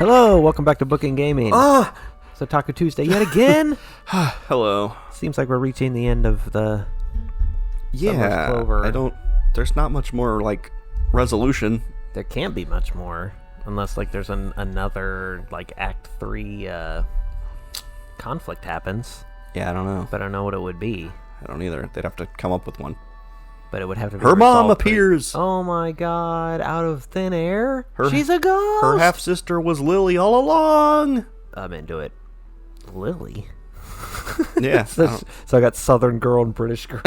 Hello, welcome back to Bookend Gaming. It's Otaku Tuesday yet again. Hello. Seems like we're reaching the end of the Yeah, Clover. There's not much more, like, resolution. There can't be much more, unless, like, there's another, like, Act 3 conflict happens. Yeah, I don't know. But I don't know what it would be. I don't either. They'd have to come up with one. But it would have to be Her mom resolved appears! Oh my god, out of thin air? She's a ghost! Her half-sister was Lily all along! I'm into it. Lily? Yeah. So I got Southern girl and British girl.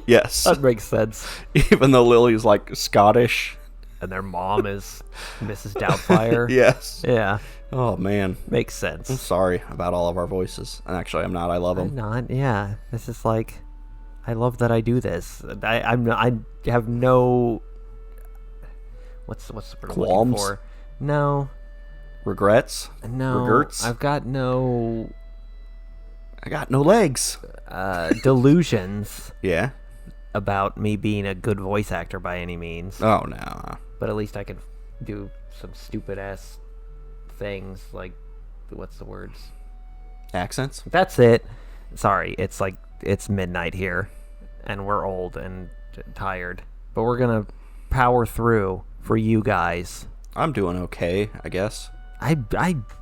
Yes. That makes sense. Even though Lily's, like, Scottish. And their mom is Mrs. Doubtfire. Yes. Yeah. Oh, man. Makes sense. I'm sorry about all of our voices. And actually, I'm not. I love them. I'm not. Yeah. This is like... I love that I do this. I have no... What's the word I'm looking Qualms? for? No. Regrets? No. Regrets? I've got no... I got no legs. Delusions Yeah? about me being a good voice actor by any means. Oh, no. But at least I can do some stupid-ass things, like... What's the words? Accents? That's it. Sorry, it's like... It's midnight here, and we're old and tired. But we're gonna power through for you guys. I'm doing okay, I guess. I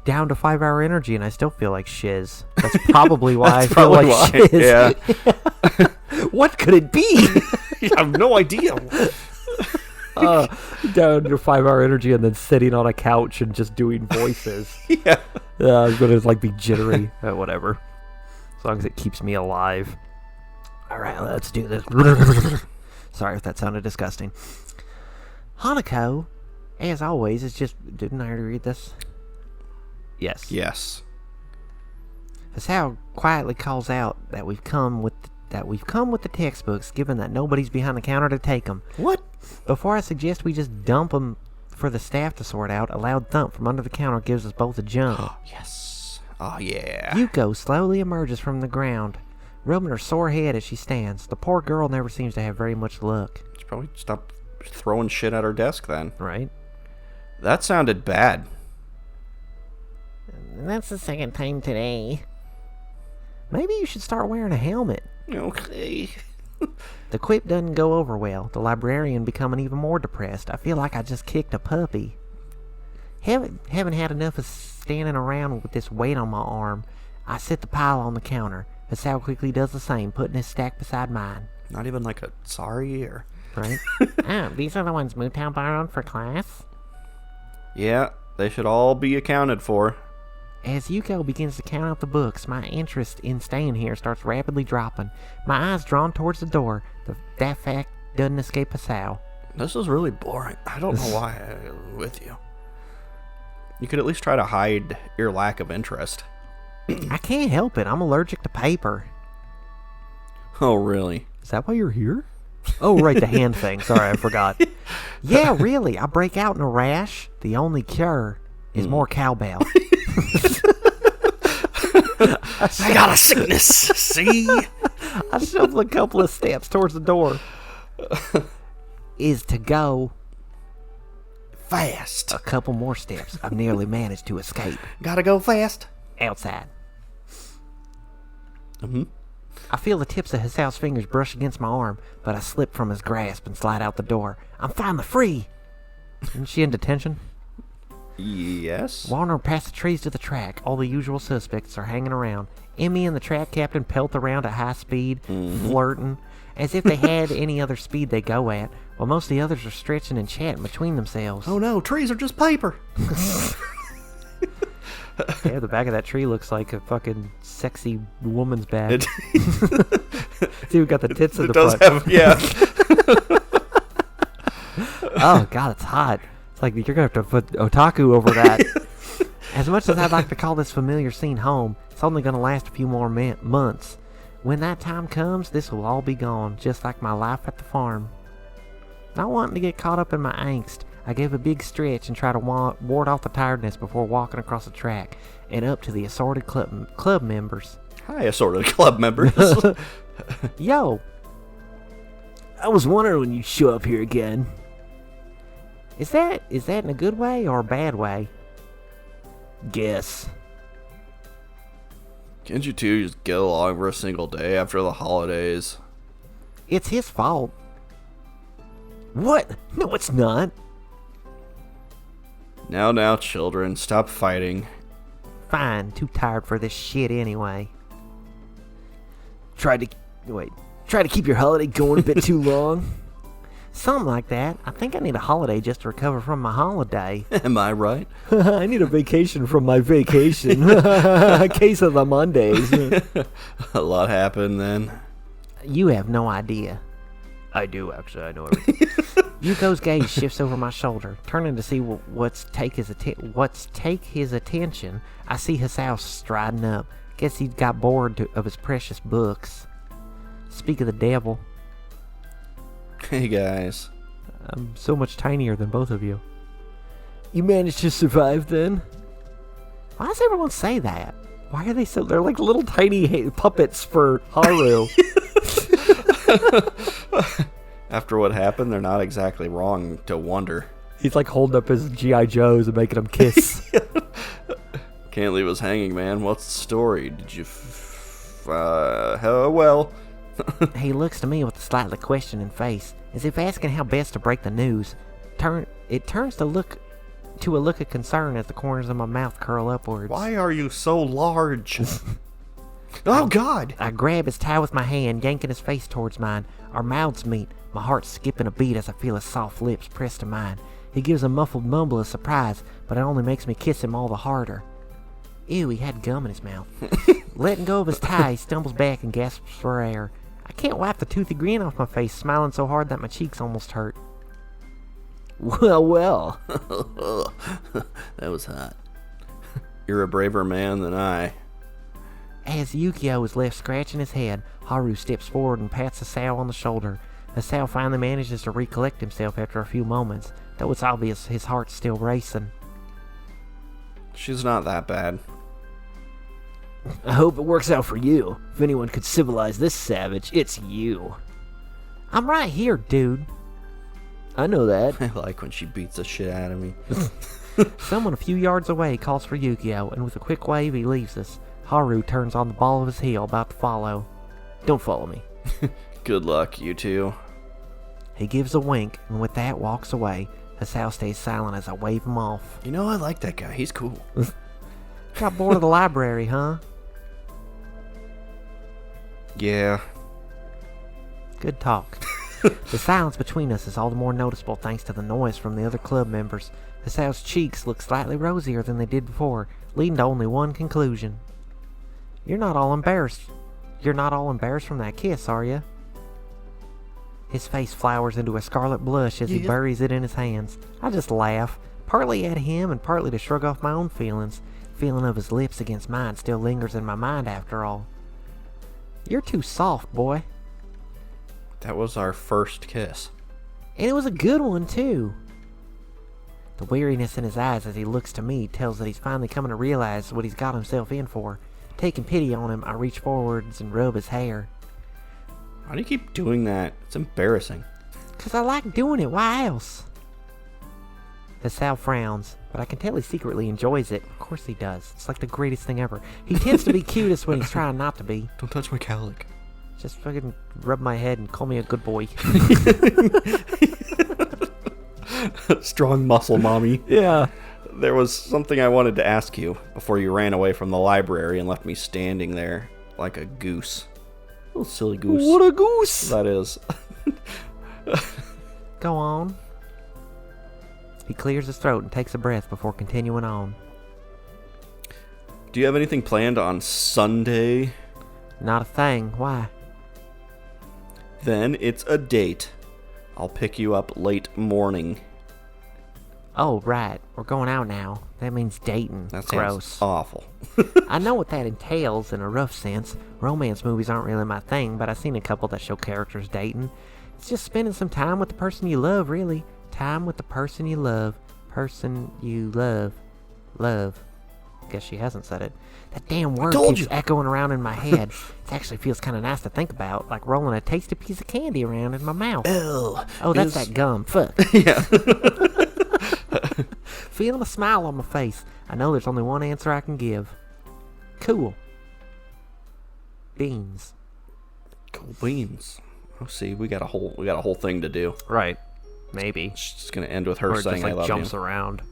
down to 5-hour energy, and I still feel like shiz. That's probably why I That's feel like probably shiz. Yeah. What could it be? I have no idea. Down to 5-hour energy, and then sitting on a couch and just doing voices. Yeah. I'm gonna like be jittery. Whatever. As long as it keeps me alive. Alright, let's do this. Sorry if that sounded disgusting. Hanako, as always, is just... Didn't I already read this? Yes. Yes. Hisao quietly calls out that we've come with the textbooks, given that nobody's behind the counter to take them. What? Before I suggest we just dump them for the staff to sort out, a loud thump from under the counter gives us both a jump. Yes. Oh, yeah. Yuko slowly emerges from the ground, rubbing her sore head as she stands. The poor girl never seems to have very much luck. Should probably stop throwing shit at her desk then. Right? That sounded bad. And that's the second time today. Maybe you should start wearing a helmet. Okay. The quip doesn't go over well, the librarian becoming even more depressed. I feel like I just kicked a puppy. Haven't had enough of standing around with this weight on my arm. I set the pile on the counter. Hisao quickly does the same, putting his stack beside mine. Not even like a sorry or... Right? These are the ones Mootown borrowed for class? Yeah, they should all be accounted for. As Yuko begins to count out the books, my interest in staying here starts rapidly dropping. My eyes drawn towards the door. That fact doesn't escape Hisao. This is really boring. I don't know why I'm with you. You could at least try to hide your lack of interest. I can't help it. I'm allergic to paper. Oh, really? Is that why you're here? Oh, right, the hand thing. Sorry, I forgot. Yeah, really. I break out in a rash. The only cure is more cowbell. I got a sickness, see? I shuffle a couple of steps towards the door. Is to go Fast. a couple more steps. I've nearly managed to escape. Gotta go fast. Outside. Mm-hmm. I feel the tips of Hisao's fingers brush against my arm, but I slip from his grasp and slide out the door. I'm finally free! Isn't she in detention? Yes. Wandering past the trees to the track, all the usual suspects are hanging around. Emmy and the track captain pelt around at high speed, flirting, as if they had any other speed they go at, while most of the others are stretching and chatting between themselves. Oh no, trees are just paper. Yeah, the back of that tree looks like a fucking sexy woman's back. See, we got the tits in the front. Have, yeah. Oh, God, it's hot. It's like you're going to have to put otaku over that. As much as I'd like to call this familiar scene home, it's only going to last a few more months. When that time comes, this will all be gone, just like my life at the farm. Not wanting to get caught up in my angst, I gave a big stretch and tried to ward off the tiredness before walking across the track and up to the assorted club members. Hi, assorted club members. Yo! I was wondering when you'd show up here again. Is that in a good way or a bad way? Guess. Can't you two just get along for a single day after the holidays? It's his fault. What? No, it's not. Now, children, stop fighting. Fine, too tired for this shit anyway. Tried to keep your holiday going a bit too long? Something like that. I think I need a holiday just to recover from my holiday. Am I right? I need a vacation from my vacation. Case of the Mondays. A lot happened then. You have no idea. I do, actually. I know everything. Yuko's gaze shifts over my shoulder. Turning to see what's take his attention, I see Hisao striding up. Guess he got bored of his precious books. Speak of the devil. Hey, guys. I'm so much tinier than both of you. You managed to survive, then? Why does everyone say that? Why are they so... They're like little tiny puppets for Haru. After what happened, they're not exactly wrong to wonder. He's like holding up his G.I. Joes and making them kiss. Can't leave us hanging, man. What's the story? Did you... well... He looks to me with a slightly questioning face, as if asking how best to break the news. It turns to a look of concern as the corners of my mouth curl upwards. Why are you so large? Oh, God! I grab his tie with my hand, yanking his face towards mine. Our mouths meet, my heart skipping a beat as I feel his soft lips pressed to mine. He gives a muffled mumble of surprise, but it only makes me kiss him all the harder. Ew, he had gum in his mouth. Letting go of his tie, he stumbles back and gasps for air. I can't wipe the toothy grin off my face, smiling so hard that my cheeks almost hurt. Well. That was hot. You're a braver man than I. As Yukio is left scratching his head, Haru steps forward and pats Hisao on the shoulder. Hisao finally manages to recollect himself after a few moments, though it's obvious his heart's still racing. She's not that bad. I hope it works out for you. If anyone could civilize this savage, it's you. I'm right here, dude. I know that. I like when she beats the shit out of me. Someone a few yards away calls for Yukio, and with a quick wave he leaves us. Haru turns on the ball of his heel, about to follow. Don't follow me. Good luck, you two. He gives a wink, and with that walks away. Hisao stays silent as I wave him off. You know, I like that guy. He's cool. Got bored of the library, huh? Yeah. Good talk. The silence between us is all the more noticeable thanks to the noise from the other club members. Hisao's cheeks look slightly rosier than they did before, leading to only one conclusion. You're not all embarrassed from that kiss, are you? His face flowers into a scarlet blush as he buries it in his hands. I just laugh, partly at him and partly to shrug off my own feelings. Feeling of his lips against mine still lingers in my mind after all. You're too soft, boy. That was our first kiss. And it was a good one, too. The weariness in his eyes as he looks to me tells that he's finally coming to realize what he's got himself in for. Taking pity on him, I reach forwards and rub his hair. Why do you keep doing that? It's embarrassing. 'Cause I like doing it. Why else? Hisao frowns, but I can tell he secretly enjoys it. Of course he does. It's like the greatest thing ever. He tends to be cutest when he's trying not to be. Don't touch my cowlick. Just fucking rub my head and call me a good boy. Strong muscle, mommy. Yeah. There was something I wanted to ask you before you ran away from the library and left me standing there like a goose. A little silly goose. What a goose! That is. Go on. He clears his throat and takes a breath before continuing on. Do you have anything planned on Sunday? Not a thing. Why? Then it's a date. I'll pick you up late morning. Oh, right. We're going out now. That means dating. That Gross. sounds awful. I know what that entails in a rough sense. Romance movies aren't really my thing, but I've seen a couple that show characters dating. It's just spending some time with the person you love, really. Time with the person you love. Person you love. Love. Guess she hasn't said it. That damn word keeps echoing around in my head. It actually feels kind of nice to think about, like rolling a tasty piece of candy around in my mouth. Ew. Oh, that's that gum. Fuck. Yeah. feeling a smile on my face. I know there's only one answer I can give. Cool. Beans. Cool beans. Oh, see, we got a whole thing to do. Right. Maybe. It's just gonna end with her Or saying just, like, I love jumps you. around.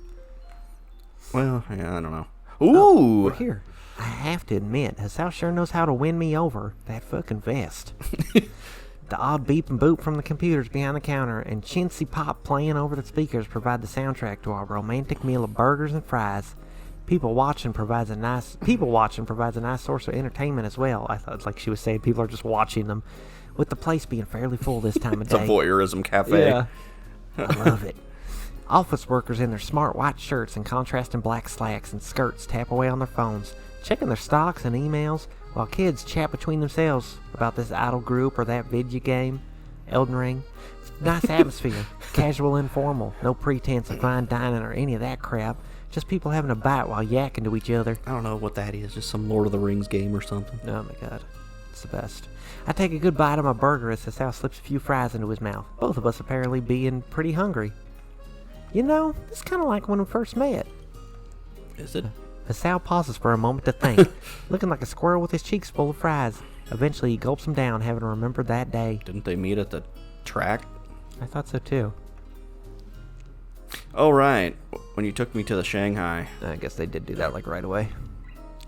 Well, yeah, I don't know. Ooh! We're here. I have to admit, Hisao sure knows how to win me over. That fucking vest. The odd beep and boop from the computers behind the counter and chintzy pop playing over the speakers provide the soundtrack to our romantic meal of burgers and fries. People watching provides a nice source of entertainment as well. I thought, like she was saying, people are just watching them, with the place being fairly full this time of It's day. a voyeurism cafe. Yeah, I love it. Office workers in their smart white shirts and contrasting black slacks and skirts tap away on their phones, checking their stocks and emails, while kids chat between themselves about this idol group or that video game, Elden Ring. Nice atmosphere, casual, informal, no pretense of fine dining or any of that crap. Just people having a bite while yakking to each other. I don't know what that is. Just some Lord of the Rings game or something. Oh my god, it's the best. I take a good bite of my burger as Hisao slips a few fries into his mouth, both of us apparently being pretty hungry. You know, it's kind of like when we first met. Is it? Hisao pauses for a moment to think, looking like a squirrel with his cheeks full of fries. Eventually, he gulps them down, having remembered that day. Didn't they meet at the track? I thought so too. Oh, right. When you took me to the Shanghai. I guess they did do that like right away.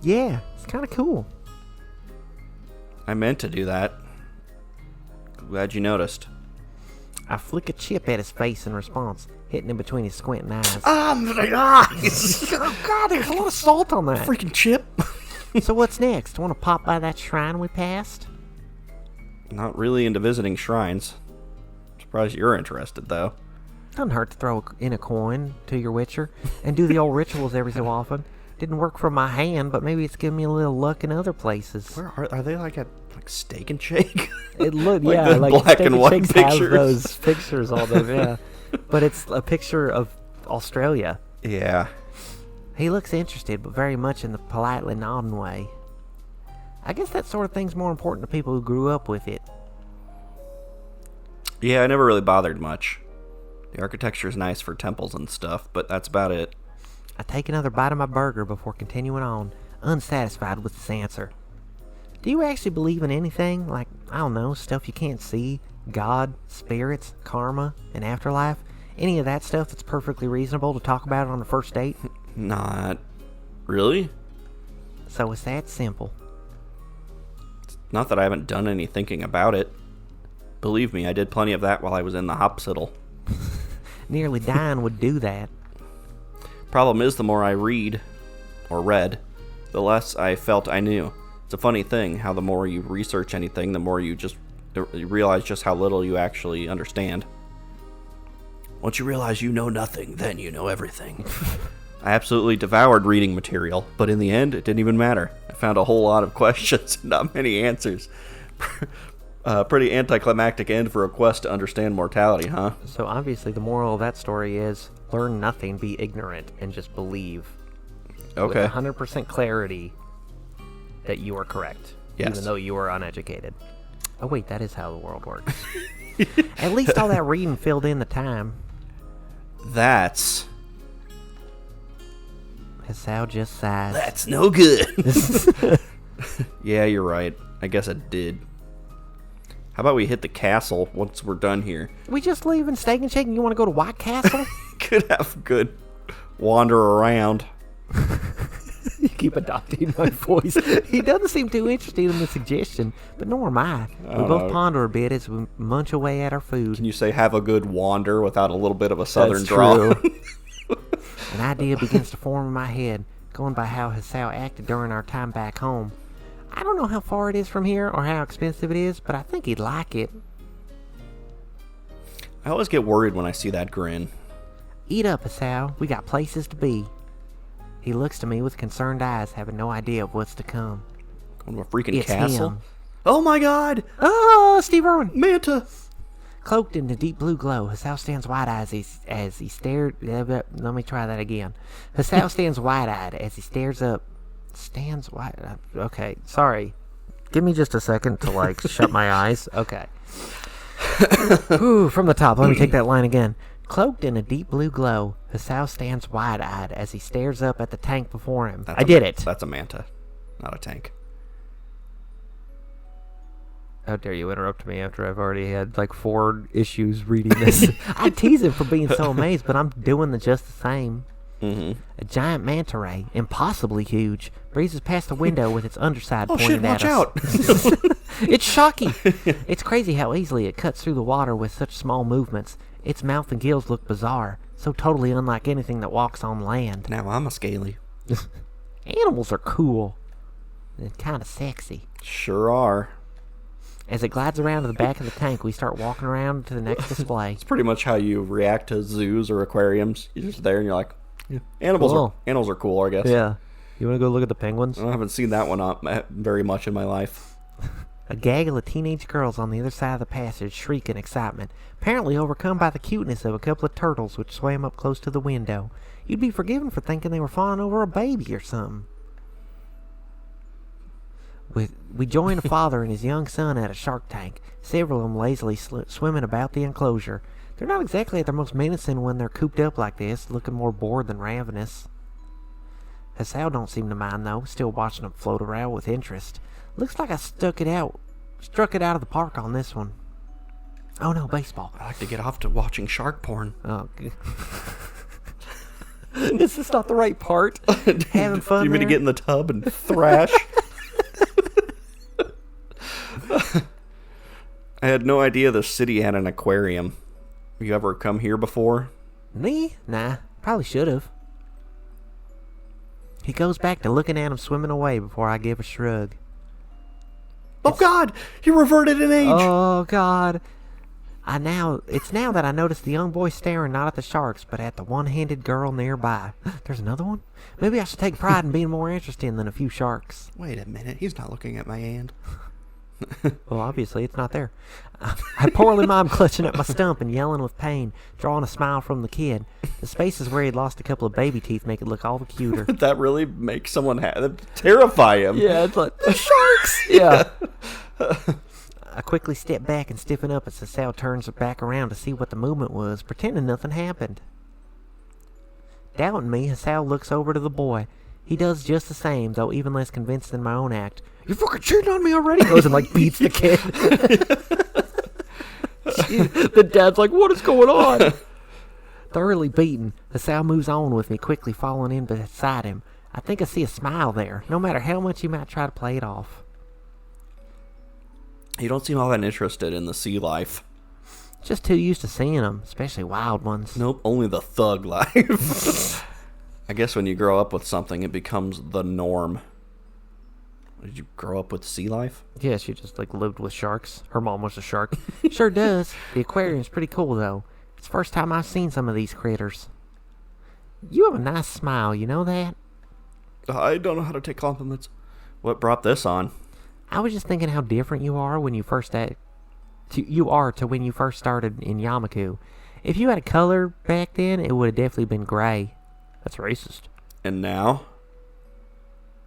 Yeah, it's kind of cool. I meant to do that. Glad you noticed. I flick a chip at his face in response, hitting him between his squinting eyes. Ah, my eyes! Oh god, there's a lot of salt on that. Freaking chip! So what's next? Want to pop by that shrine we passed? Not really into visiting shrines. Surprised you're interested, though. Doesn't hurt to throw in a coin to your witcher and do the old rituals every so often. Didn't work for my hand, but maybe it's giving me a little luck in other places. Where are they? Like at Steak and Shake? It looked, Like yeah, the like black Steak and white Shakes have pictures. those pictures all those, yeah. But it's a picture of Australia. Yeah. He looks interested, but very much in the politely nodding way. I guess that sort of thing's more important to people who grew up with it. Yeah, I never really bothered much. The architecture is nice for temples and stuff, but that's about it. I take another bite of my burger before continuing on, unsatisfied with this answer. Do you actually believe in anything? Like, I don't know, stuff you can't see? God, spirits, karma, an afterlife? Any of that stuff that's perfectly reasonable to talk about on the first date? Not really. So it's that simple. Not that I haven't done any thinking about it. Believe me, I did plenty of that while I was in the hospital. Nearly dying would do that. Problem is, the more I read, or read, the less I felt I knew. It's a funny thing how the more you research anything, the more you realize just how little you actually understand. Once you realize you know nothing, then you know everything. I absolutely devoured reading material, but in the end, it didn't even matter. I found a whole lot of questions and not many answers. Pretty anticlimactic end for a quest to understand mortality, huh? So obviously the moral of that story is learn nothing, be ignorant, and just believe. Okay. With 100% clarity that you are correct. Yes. Even though you are uneducated. Oh wait, that is how the world works. At least all that reading filled in the time. That's Hisao just sighs. That's no good. Yeah, you're right. I guess it did. How about we hit the castle once we're done here? We just leaving Steak and Shake and you want to go to White Castle? Could have a good wander around. You keep adopting my voice. He doesn't seem too interested in the suggestion, but nor am I. We both ponder a bit as we munch away at our food. Can you say have a good wander without a little bit of a southern That's drawl? true. An idea begins to form in my head, going by how Hisao acted during our time back home. I don't know how far it is from here or how expensive it is, but I think he'd like it. I always get worried when I see that grin. Eat up, Hisao. We got places to be. He looks to me with concerned eyes, having no idea of what's to come. Going to a freaking It's castle? him. Oh my god! Oh, Steve Irwin! Manta! Cloaked in the deep blue glow, Hisao stands wide-eyed as he stared... Let me try that again. Hisao stands wide-eyed as he stares up. Stands wide... Okay, sorry. Give me just a second to, shut my eyes. Okay. Ooh, from the top, let me take that line again. Cloaked in a deep blue glow, Hisao stands wide-eyed as he stares up at the tank before him. That's I did it! That's a manta, not a tank. How dare you interrupt me after I've already had like 4 issues reading this. I tease him for being so amazed, but I'm doing just the same. Mm-hmm. A giant manta ray, impossibly huge, breezes past the window with its underside Oh pointed shit, watch at us. out! It's shocking. It's crazy how easily it cuts through the water with such small movements. Its mouth and gills look bizarre, so totally unlike anything that walks on land. Now I'm a scaly. Animals are cool. And kind of sexy. Sure are. As it glides around to the back of the tank, we start walking around to the next display. It's pretty much how you react to zoos or aquariums. You're just there and you're like, yeah. Animals are cool, I guess. Yeah. You want to go look at the penguins? I haven't seen that one very much in my life. A gaggle of teenage girls on the other side of the passage shriek in excitement, apparently overcome by the cuteness of a couple of turtles which swam up close to the window. You'd be forgiven for thinking they were fawning over a baby or something. We join a father and his young son at a shark tank, several of them lazily swimming about the enclosure. They're not exactly at their most menacing when they're cooped up like this, looking more bored than ravenous. Hisao don't seem to mind, though, still watching them float around with interest. Looks like I struck it out of the park on this one. Oh no, baseball. I like to get off to watching shark porn. Oh, this is not the right part. Having fun. You mean to get in the tub and thrash? I had no idea the city had an aquarium. You ever come here before? Me? Nah, probably should have. He goes back to looking at him swimming away before I give a shrug. Oh God! He reverted in age! Oh God. It's now that I notice the young boy staring not at the sharks, but at the one-handed girl nearby. There's another one? Maybe I should take pride in being more interesting than a few sharks. Wait a minute, he's not looking at my hand. Well, obviously, it's not there. I poorly mime clutching at my stump and yelling with pain, drawing a smile from the kid. The spaces where he'd lost a couple of baby teeth make it look all the cuter. That really makes someone terrify him. Yeah, it's like, the sharks! Yeah. I quickly step back and stiffen up as Hisao turns back around to see what the movement was, pretending nothing happened. Doubting me, Hisao looks over to the boy. He does just the same, though even less convinced than my own act. You fucking cheating on me already? Goes and like beats the kid. The dad's like, what is going on? Thoroughly beaten, Hisao moves on with me, quickly falling in beside him. I think I see a smile there, no matter how much he might try to play it off. You don't seem all that interested in the sea life. Just too used to seeing them, especially wild ones. Nope, only the thug life. I guess when you grow up with something, it becomes the norm. Did you grow up with sea life? Yeah, she just like lived with sharks. Her mom was a shark. Sure does. The aquarium's pretty cool though. It's the first time I've seen some of these critters. You have a nice smile, you know that? I don't know how to take compliments. What brought this on? I was just thinking how different you are when you first to when you first started in Yamaku. If you had a color back then, it would have definitely been gray. That's racist. And now?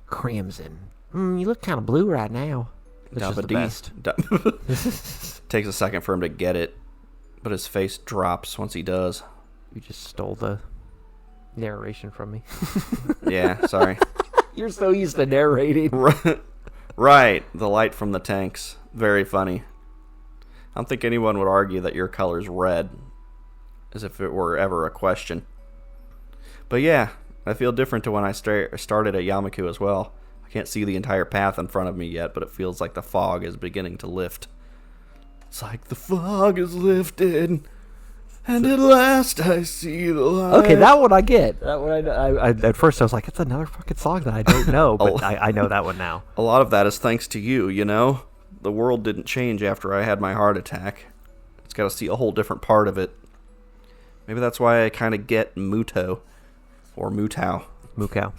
Crimson. You look kind of blue right now. Which is the best. Takes a second for him to get it, but his face drops once he does. You just stole the narration from me. Yeah, sorry. You're so used to narrating. Right, the light from the tanks. Very funny. I don't think anyone would argue that your color's red, as if it were ever a question. But yeah, I feel different to when I started at Yamaku as well. I can't see the entire path in front of me yet, but it feels like the fog is beginning to lift. It's like the fog is lifted, and at last I see the light. Okay, that one I get. That one I at first I was like, it's another fucking song that I don't know, but I know that one now. A lot of that is thanks to you, you know? The world didn't change after I had my heart attack. It's got to see a whole different part of it. Maybe that's why I kind of get Muto. Or Mutao. Mukau.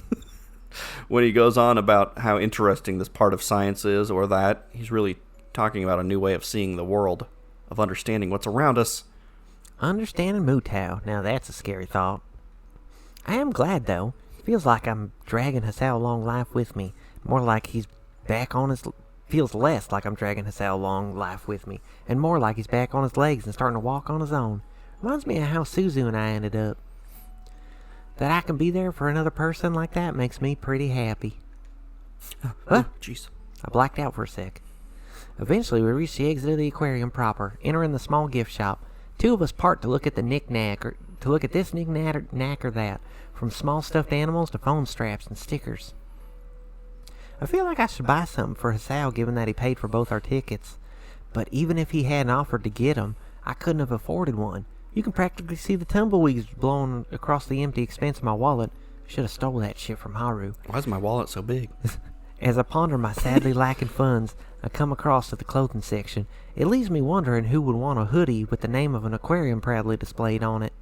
When he goes on about how interesting this part of science is, or that, he's really talking about a new way of seeing the world, of understanding what's around us. Understanding Mutao. Now that's a scary thought. I am glad, though. Feels like I'm dragging Hisao along life with me. More like he's back on his... Feels less like I'm dragging Hisao along life with me, and more like he's back on his legs and starting to walk on his own. Reminds me of how Suzu and I ended up. That I can be there for another person like that makes me pretty happy. Oh, jeez. I blacked out for a sec. Eventually, we reached the exit of the aquarium proper, entering the small gift shop. Two of us part to look at the knick-knack, or to look at this knick-knack or that, from small stuffed animals to phone straps and stickers. I feel like I should buy something for Hisao, given that he paid for both our tickets. But even if he hadn't offered to get them, I couldn't have afforded one. You can practically see the tumbleweeds blowing across the empty expanse of my wallet. Should have stole that shit from Haru. Why is my wallet so big? As I ponder my sadly lacking funds, I come across to the clothing section. It leaves me wondering who would want a hoodie with the name of an aquarium proudly displayed on it.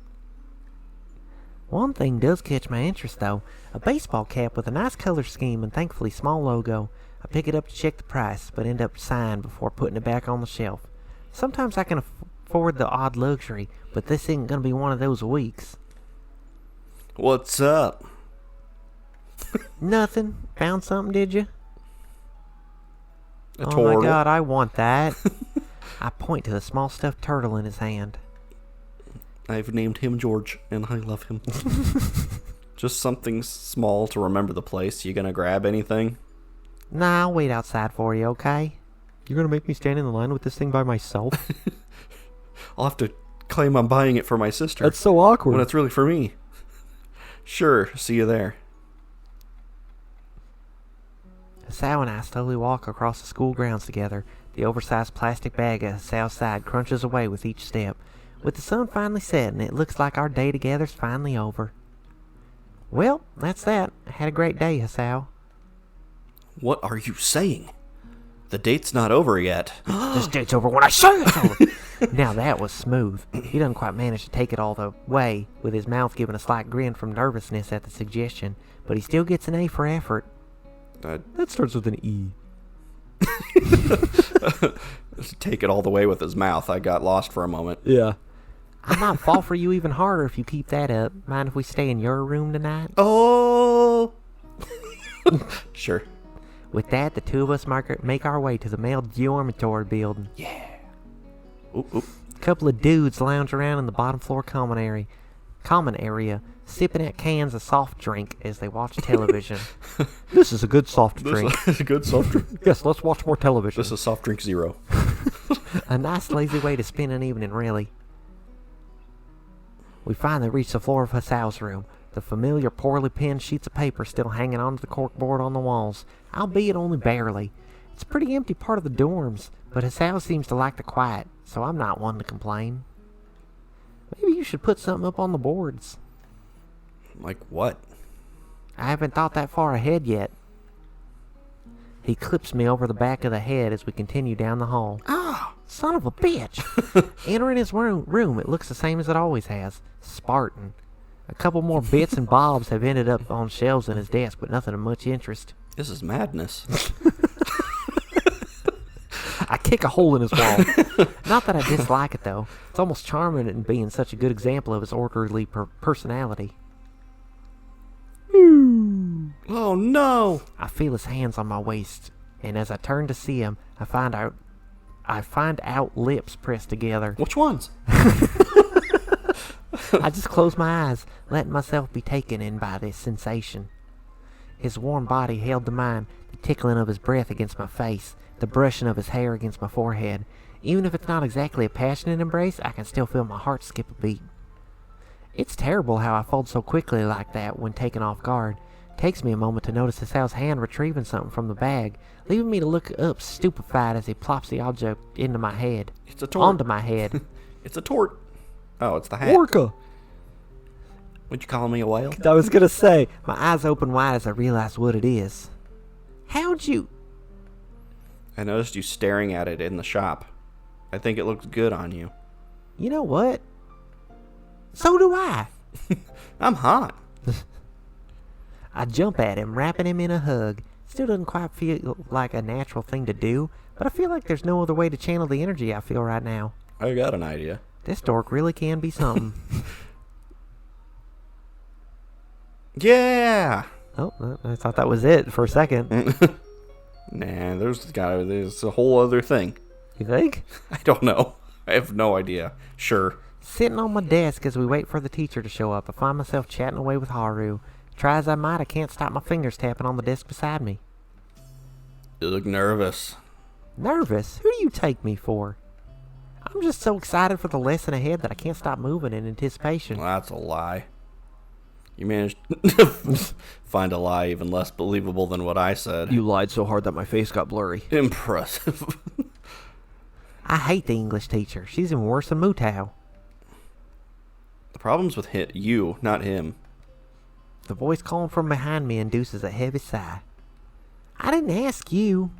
One thing does catch my interest, though. A baseball cap with a nice color scheme and thankfully small logo. I pick it up to check the price, but end up sighing before putting it back on the shelf. Sometimes I can afford the odd luxury, but this ain't gonna be one of those weeks. What's up? Nothing. Found something, did you? A Oh turtle. my god, I want that. I point to the small stuffed turtle in his hand. I've named him George, and I love him. Just something small to remember the place. You gonna grab anything? Nah, I'll wait outside for you, okay? You're gonna make me stand in the line with this thing by myself? I'll have to claim I'm buying it for my sister. That's so awkward. When it's really for me. Sure, see you there. Hisao and I slowly walk across the school grounds together. The oversized plastic bag at Hisao's side crunches away with each step. With the sun finally setting, it looks like our day together's finally over. Well, that's that. I had a great day, Hisao. What are you saying? The date's not over yet. This date's over when I say it's over. Now that was smooth. He doesn't quite manage to take it all the way, with his mouth giving a slight grin from nervousness at the suggestion, but he still gets an A for effort. That starts with an E. Take it all the way with his mouth. I got lost for a moment. Yeah. I might fall for you even harder if you keep that up. Mind if we stay in your room tonight? Oh! Sure. With that, the two of us make our way to the male dormitory building. Yeah. Oop, oop. A couple of dudes lounge around in the bottom floor common area, sipping at cans of soft drink as they watch television. This is a good soft drink. This is a good soft drink. Yes, let's watch more television. This is soft drink 0. A nice lazy way to spend an evening, really. We finally reach the floor of Hisao's room. The familiar poorly penned sheets of paper still hanging onto the corkboard on the walls, albeit only barely. It's a pretty empty part of the dorms, but Hisao seems to like the quiet, so I'm not one to complain. Maybe you should put something up on the boards. Like what? I haven't thought that far ahead yet. He clips me over the back of the head as we continue down the hall. Ah! Son of a bitch! Entering his room, it looks the same as it always has. Spartan. A couple more bits and bobs have ended up on shelves in his desk, but nothing of much interest. This is madness. I kick a hole in his wall. Not that I dislike it, though. It's almost charming in being such a good example of his orderly personality. Oh no! I feel his hands on my waist, and as I turn to see him, I find out lips pressed together. Which ones? I just close my eyes, letting myself be taken in by this sensation. His warm body held to mine, the tickling of his breath against my face, the brushing of his hair against my forehead. Even if it's not exactly a passionate embrace, I can still feel my heart skip a beat. It's terrible how I fold so quickly like that when taken off guard. It takes me a moment to notice Hisao's hand retrieving something from the bag, leaving me to look up stupefied as he plops the object into my head. It's a tort. Onto my head. It's a tort. Oh, it's the hat. Orca! Would you call me a whale? I was gonna say, my eyes open wide as I realize what it is. How'd you... I noticed you staring at it in the shop. I think it looks good on you. You know what? So do I. I'm hot. I jump at him, wrapping him in a hug. Still doesn't quite feel like a natural thing to do, but I feel like there's no other way to channel the energy I feel right now. I got an idea. This dork really can be something. Yeah! Oh, I thought that was it for a second. Nah, there's a whole other thing. You think? I don't know. I have no idea. Sure. Sitting on my desk as we wait for the teacher to show up, I find myself chatting away with Haru. Try as I might, I can't stop my fingers tapping on the desk beside me. You look nervous. Nervous? Who do you take me for? I'm just so excited for the lesson ahead that I can't stop moving in anticipation. Well, that's a lie. You managed to find a lie even less believable than what I said. You lied so hard that my face got blurry. Impressive. I hate the English teacher. She's even worse than Mutao. The problem's with you, not him. The voice calling from behind me induces a heavy sigh. I didn't ask you.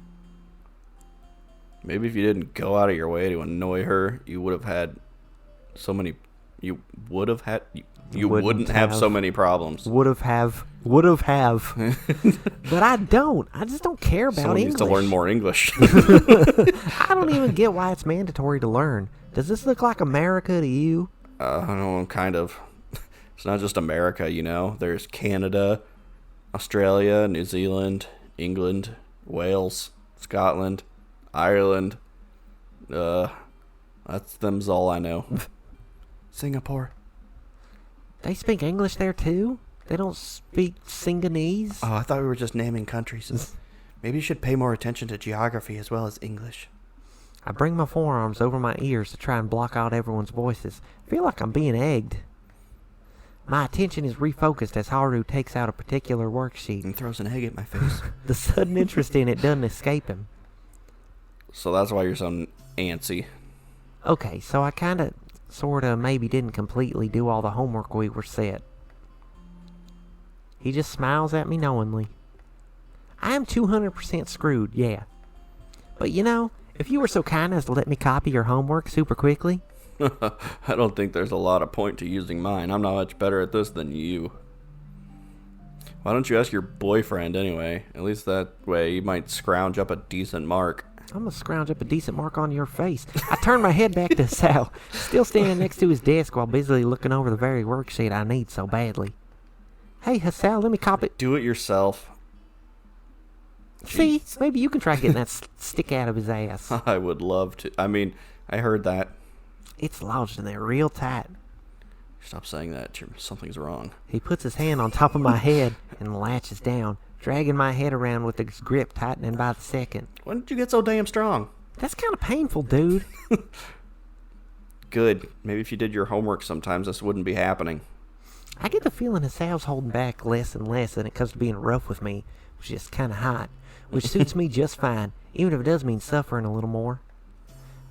Maybe if you didn't go out of your way to annoy her, you would have had so many... You would have had... You wouldn't have so many problems. Would have. But I don't. I just don't care about Someone English. needs to learn more English. I don't even get why it's mandatory to learn. Does this look like America to you? I don't know, kind of. It's not just America, you know. There's Canada, Australia, New Zealand, England, Wales, Scotland, Ireland. Them's all I know. Singapore. They speak English there too? They don't speak Singanese? Oh, I thought we were just naming countries. Maybe you should pay more attention to geography as well as English. I bring my forearms over my ears to try and block out everyone's voices. I feel like I'm being egged. My attention is refocused as Haru takes out a particular worksheet. And throws an egg at my face. The sudden interest in it doesn't escape him. So that's why you're so antsy. Okay, so I kinda, sorta, maybe didn't completely do all the homework we were set. He just smiles at me knowingly. I am 200% screwed, yeah. But you know, if you were so kind as to let me copy your homework super quickly... I don't think there's a lot of point to using mine. I'm not much better at this than you. Why don't you ask your boyfriend anyway? At least that way you might scrounge up a decent mark. I'm gonna scrounge up a decent mark on your face. I turn my head back to Sal, still standing next to his desk while busily looking over the very worksheet I need so badly. Hey, Hisao, let me copy... Do it yourself. See, maybe you can try getting that stick out of his ass. I would love to. I mean, I heard that. It's lodged in there real tight. Stop saying that. Something's wrong. He puts his hand on top of my head and latches down, dragging my head around with his grip tightening by the second. When did you get so damn strong? That's kind of painful, dude. Good. Maybe if you did your homework sometimes, this wouldn't be happening. I get the feeling Hisao's holding back less and less when it comes to being rough with me, which is kind of hot, which suits me just fine, even if it does mean suffering a little more.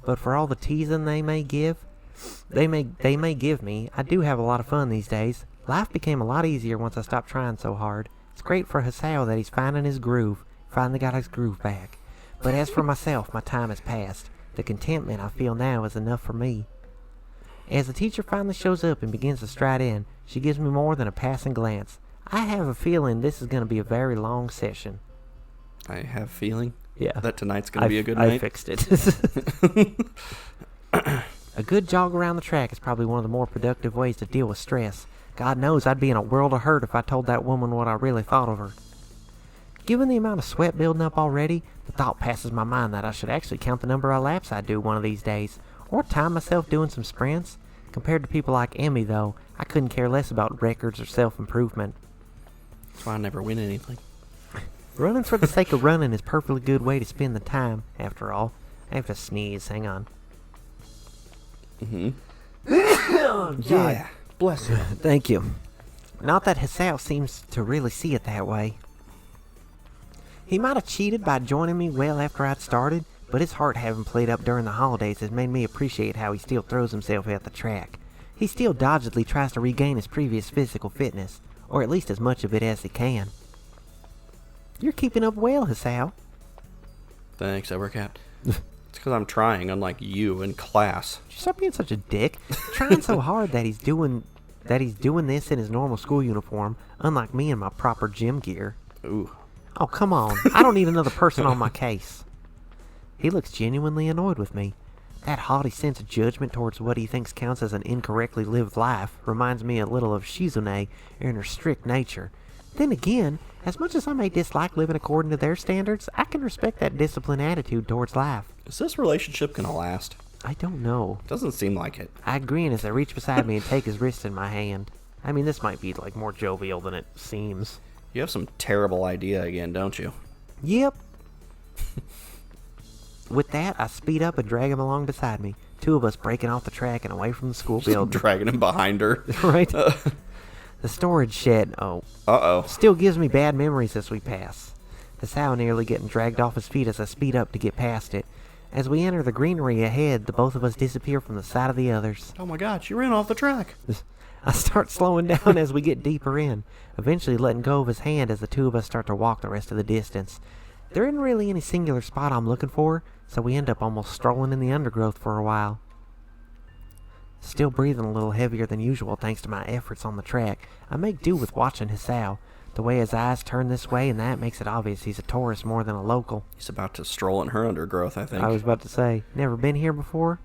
But for all the teasing they may give me, I do have a lot of fun these days. Life became a lot easier once I stopped trying so hard. It's great for Hisao that he's finding his groove, finally got his groove back. But as for myself, my time has passed. The contentment I feel now is enough for me. As the teacher finally shows up and begins to stride in, she gives me more than a passing glance. I have a feeling this is going to be a very long session. I have a feeling Yeah. that tonight's going to be a good night. I fixed it. A good jog around the track is probably one of the more productive ways to deal with stress. God knows I'd be in a world of hurt if I told that woman what I really thought of her. Given the amount of sweat building up already, the thought passes my mind that I should actually count the number of laps I do one of these days, or time myself doing some sprints. Compared to people like Emmy, though, I couldn't care less about records or self-improvement. That's why I never win anything. Running for the sake of running is a perfectly good way to spend the time, after all. I have to sneeze, hang on. Yeah. Bless you. Thank you. Not that Hisao seems to really see it that way. He might have cheated by joining me well after I'd started, but his heart having played up during the holidays has made me appreciate how he still throws himself at the track. He still doggedly tries to regain his previous physical fitness, or at least as much of it as he can. You're keeping up well, Hisao. Thanks, Evercat. It's because I'm trying, unlike you in class. Stop being such a dick. Trying so hard that he's doing this in his normal school uniform, unlike me in my proper gym gear. Ooh. Oh, come on. I don't need another person on my case. He looks genuinely annoyed with me. That haughty sense of judgment towards what he thinks counts as an incorrectly lived life reminds me a little of Shizune in her strict nature. Then again, as much as I may dislike living according to their standards, I can respect that disciplined attitude towards life. Is this relationship going to last? I don't know. Doesn't seem like it. I grin as I reach beside me and take his wrist in my hand. I mean, this might be, like, more jovial than it seems. You have some terrible idea again, don't you? Yep. With that, I speed up and drag him along beside me. Two of us breaking off the track and away from the school building. Dragging him behind her. Right? The storage shed, still gives me bad memories as we pass. Hisao nearly getting dragged off his feet as I speed up to get past it. As we enter the greenery ahead, the both of us disappear from the sight of the others. Oh my god, she ran off the track. I start slowing down as we get deeper in, eventually letting go of his hand as the two of us start to walk the rest of the distance. There isn't really any singular spot I'm looking for, so we end up almost strolling in the undergrowth for a while. Still breathing a little heavier than usual thanks to my efforts on the track, I make do with watching Hisao. The way his eyes turn this way and that makes it obvious he's a tourist more than a local. He's about to stroll in her undergrowth, I think. I was about to say, never been here before?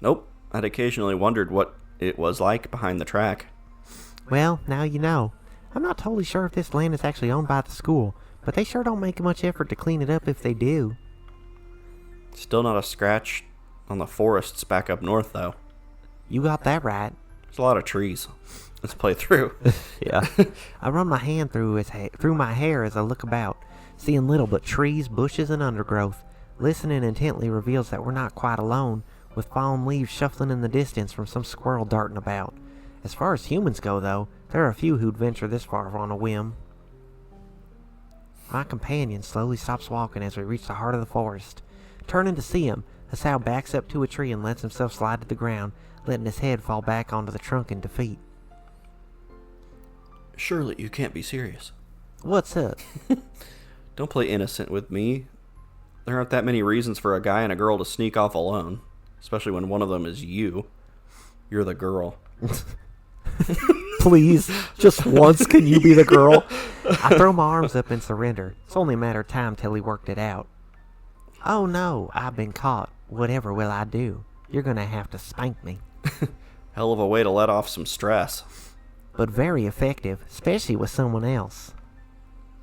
Nope. I'd occasionally wondered what it was like behind the track. Well, now you know. I'm not totally sure if this land is actually owned by the school, but they sure don't make much effort to clean it up if they do. Still not a scratch on the forests back up north, though. You got that right. There's a lot of trees. Let's play through. Yeah. I run my hand through my hair as I look about, seeing little but trees, bushes, and undergrowth. Listening intently reveals that we're not quite alone, with fallen leaves shuffling in the distance from some squirrel darting about. As far as humans go, though, there are a few who'd venture this far on a whim. My companion slowly stops walking as we reach the heart of the forest. Turning to see him, Hisao backs up to a tree and lets himself slide to the ground, letting his head fall back onto the trunk in defeat. Surely you can't be serious. What's up? Don't play innocent with me. There aren't that many reasons for a guy and a girl to sneak off alone, especially when one of them is you. You're the girl. Please, just once can you be the girl? I throw my arms up and surrender. It's only a matter of time till he worked it out. Oh no, I've been caught. Whatever will I do? You're gonna have to spank me. Hell of a way to let off some stress. But very effective, especially with someone else.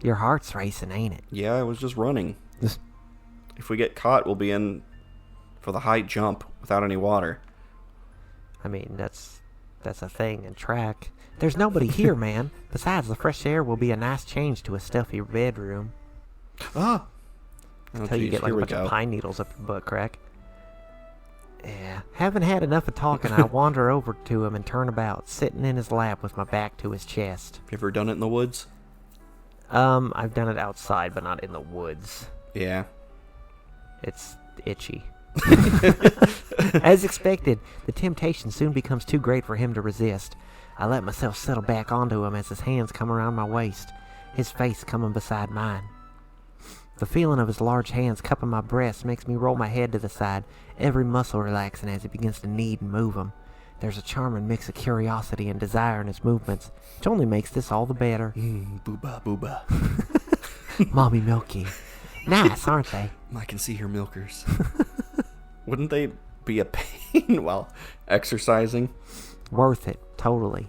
Your heart's racing, ain't it? Yeah, I was just running. If we get caught, we'll be in for the high jump without any water. I mean, that's a thing in track. There's nobody here, man. Besides, the fresh air will be a nice change to a stuffy bedroom. Ah! Until you get like a bunch of pine needles up your butt crack. Yeah. Haven't had enough of talking, I wander over to him and turn about, sitting in his lap with my back to his chest. You ever done it in the woods? I've done it outside, but not in the woods. Yeah. It's itchy. As expected, the temptation soon becomes too great for him to resist. I let myself settle back onto him as his hands come around my waist, his face coming beside mine. The feeling of his large hands cupping my breast makes me roll my head to the side, every muscle relaxing as he begins to knead and move them. There's a charming mix of curiosity and desire in his movements, which only makes this all the better. Booba, booba. Mommy milky. Nice, aren't they? I can see your milkers. Wouldn't they be a pain while exercising? Worth it, totally.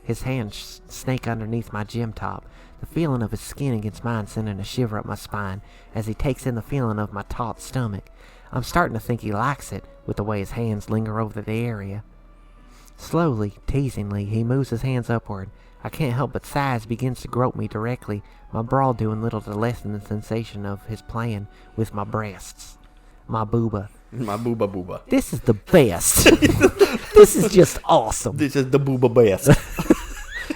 His hands snake underneath my gym top, the feeling of his skin against mine sending a shiver up my spine as he takes in the feeling of my taut stomach. I'm starting to think he likes it, with the way his hands linger over the area. Slowly, teasingly, he moves his hands upward. I can't help but sigh as he begins to grope me directly, my bra doing little to lessen the sensation of his playing with my breasts. My booba. My booba booba. This is the best. This is just awesome. This is the booba best.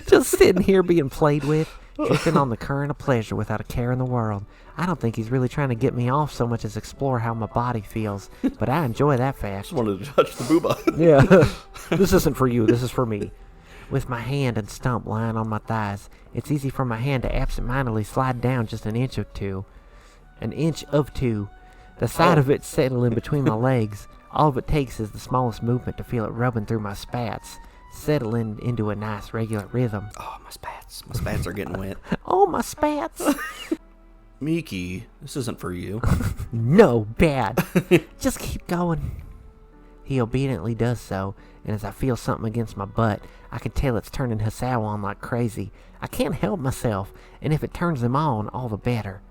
Just sitting here being played with, drifting on the current of pleasure without a care in the world. I don't think he's really trying to get me off so much as explore how my body feels, but I enjoy that fact. Just wanted to touch the booba. Yeah. This isn't for you, this is for me. With my hand and stump lying on my thighs, it's easy for my hand to absentmindedly slide down just an inch of two. An inch of two. The side of it settling between my legs. All of it takes is the smallest movement to feel it rubbing through my spats, settling into a nice regular rhythm. Oh, my spats. My spats are getting wet. Oh, my spats. Miki, this isn't for you. No, bad. Just keep going. He obediently does so, and as I feel something against my butt, I can tell it's turning Hisao on like crazy. I can't help myself, and if it turns him on, all the better.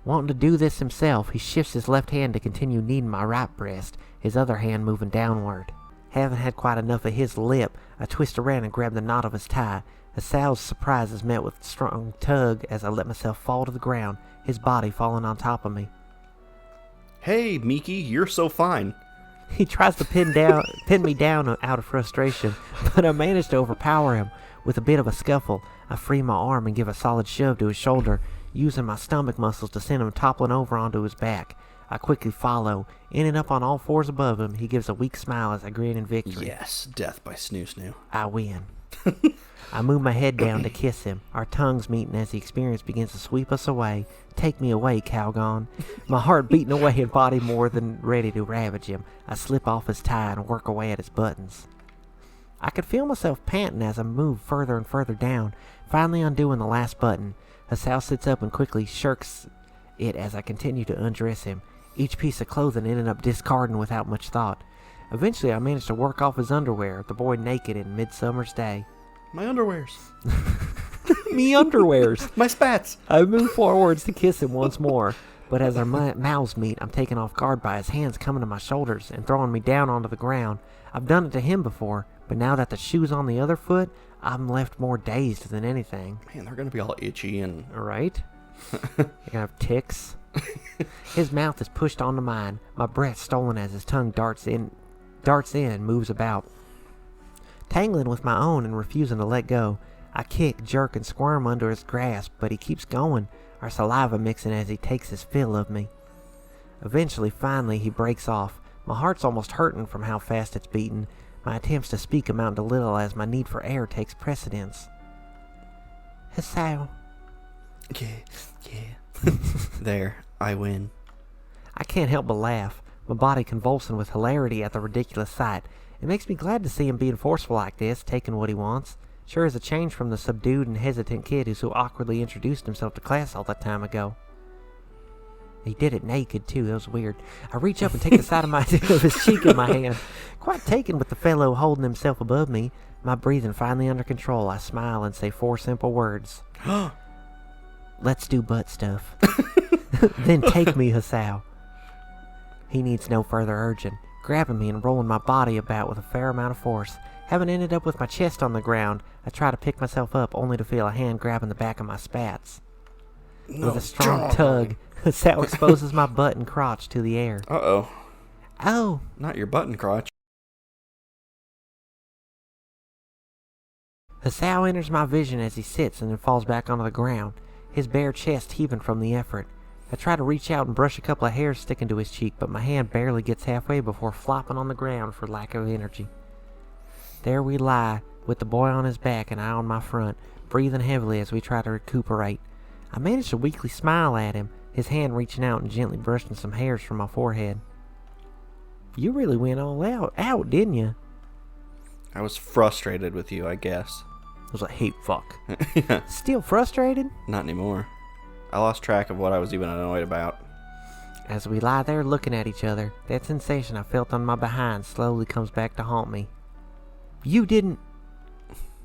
Wanting to do this himself, he shifts his left hand to continue kneading my right breast, his other hand moving downward. Having had quite enough of his lip, I twist around and grab the knot of his tie. Hisao's surprise is met with a strong tug as I let myself fall to the ground, his body falling on top of me. Hey, Miki, you're so fine. He tries to pin me down out of frustration, but I manage to overpower him. With a bit of a scuffle, I free my arm and give a solid shove to his shoulder, using my stomach muscles to send him toppling over onto his back. I quickly follow, ending up on all fours above him. He gives a weak smile as I grin in victory. Yes, death by snoo-snoo. I win. I move my head down to kiss him. Our tongues meeting as the experience begins to sweep us away. Take me away, Calgon. My heart beating away and body more than ready to ravage him. I slip off his tie and work away at his buttons. I could feel myself panting as I moved further and further down, finally undoing the last button. Hisao sits up and quickly shirks it as I continue to undress him, each piece of clothing ending up discarding without much thought. Eventually I managed to work off his underwear, the boy naked in midsummer's day. My underwears. Me underwears. My spats. I move forwards to kiss him once more, but as our mouths meet, I'm taken off guard by his hands coming to my shoulders and throwing me down onto the ground. I've done it to him before, but now that the shoe's on the other foot, I'm left more dazed than anything. Man, they're going to be all itchy and... Right? You're going to have ticks. His mouth is pushed onto mine, my breath stolen as his tongue darts in and moves about. Tangling with my own and refusing to let go, I kick, jerk, and squirm under his grasp, but he keeps going, our saliva mixing as he takes his fill of me. Eventually, finally, he breaks off. My heart's almost hurting from how fast it's beating. My attempts to speak amount to little as my need for air takes precedence. Hisao. Yeah. There, I win. I can't help but laugh, my body convulsing with hilarity at the ridiculous sight. It makes me glad to see him being forceful like this, taking what he wants. Sure is a change from the subdued and hesitant kid who so awkwardly introduced himself to class all that time ago. He did it naked, too. That was weird. I reach up and take the side of his cheek in my hand. Quite taken with the fellow holding himself above me. My breathing finally under control, I smile and say 4 simple words. Let's do butt stuff. Then take me, Hisao. He needs no further urging, grabbing me and rolling my body about with a fair amount of force. Having ended up with my chest on the ground, I try to pick myself up only to feel a hand grabbing the back of my spats. With a strong tug, Hisao exposes my butt and crotch to the air. Uh-oh. Oh! Not your butt and crotch. Hisao enters my vision as he sits and then falls back onto the ground, his bare chest heaving from the effort. I try to reach out and brush a couple of hairs sticking to his cheek, but my hand barely gets halfway before flopping on the ground for lack of energy. There we lie, with the boy on his back and I on my front, breathing heavily as we try to recuperate. I manage to weakly smile at him, his hand reaching out and gently brushing some hairs from my forehead. You really went all out, didn't you? I was frustrated with you, I guess. I was like, hey, fuck. Still frustrated? Not anymore. I lost track of what I was even annoyed about. As we lie there looking at each other, that sensation I felt on my behind slowly comes back to haunt me. You didn't...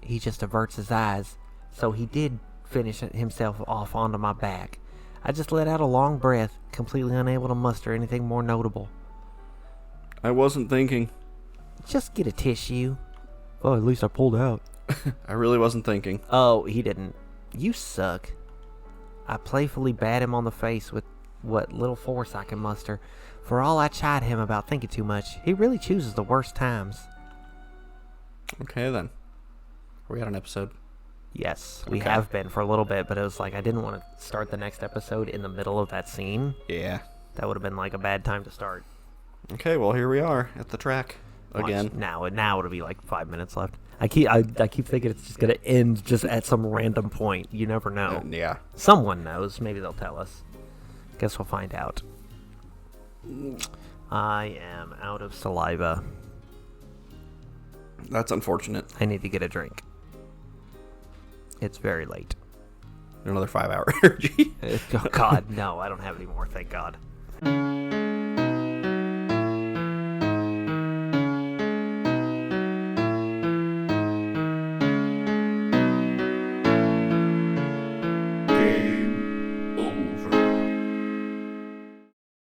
He just averts his eyes, so he did finish himself off onto my back. I just let out a long breath, completely unable to muster anything more notable. I wasn't thinking. Just get a tissue. Well, at least I pulled out. I really wasn't thinking. Oh, he didn't. You suck. I playfully bat him on the face with what little force I can muster. For all I chide him about thinking too much, he really chooses the worst times. Okay, then. Are we at an episode? Yes, we Okay. have been for a little bit, but it was like I didn't want to start the next episode in the middle of that scene. Yeah. That would have been like a bad time to start. Okay, well, here we are at the track again. Now it'll be like 5 minutes left. I keep thinking it's just gonna end just at some random point. You never know. Yeah. Someone knows. Maybe they'll tell us. Guess we'll find out. I am out of saliva. That's unfortunate. I need to get a drink. It's very late. Another 5-hour energy. Oh God, no! I don't have any more. Thank God.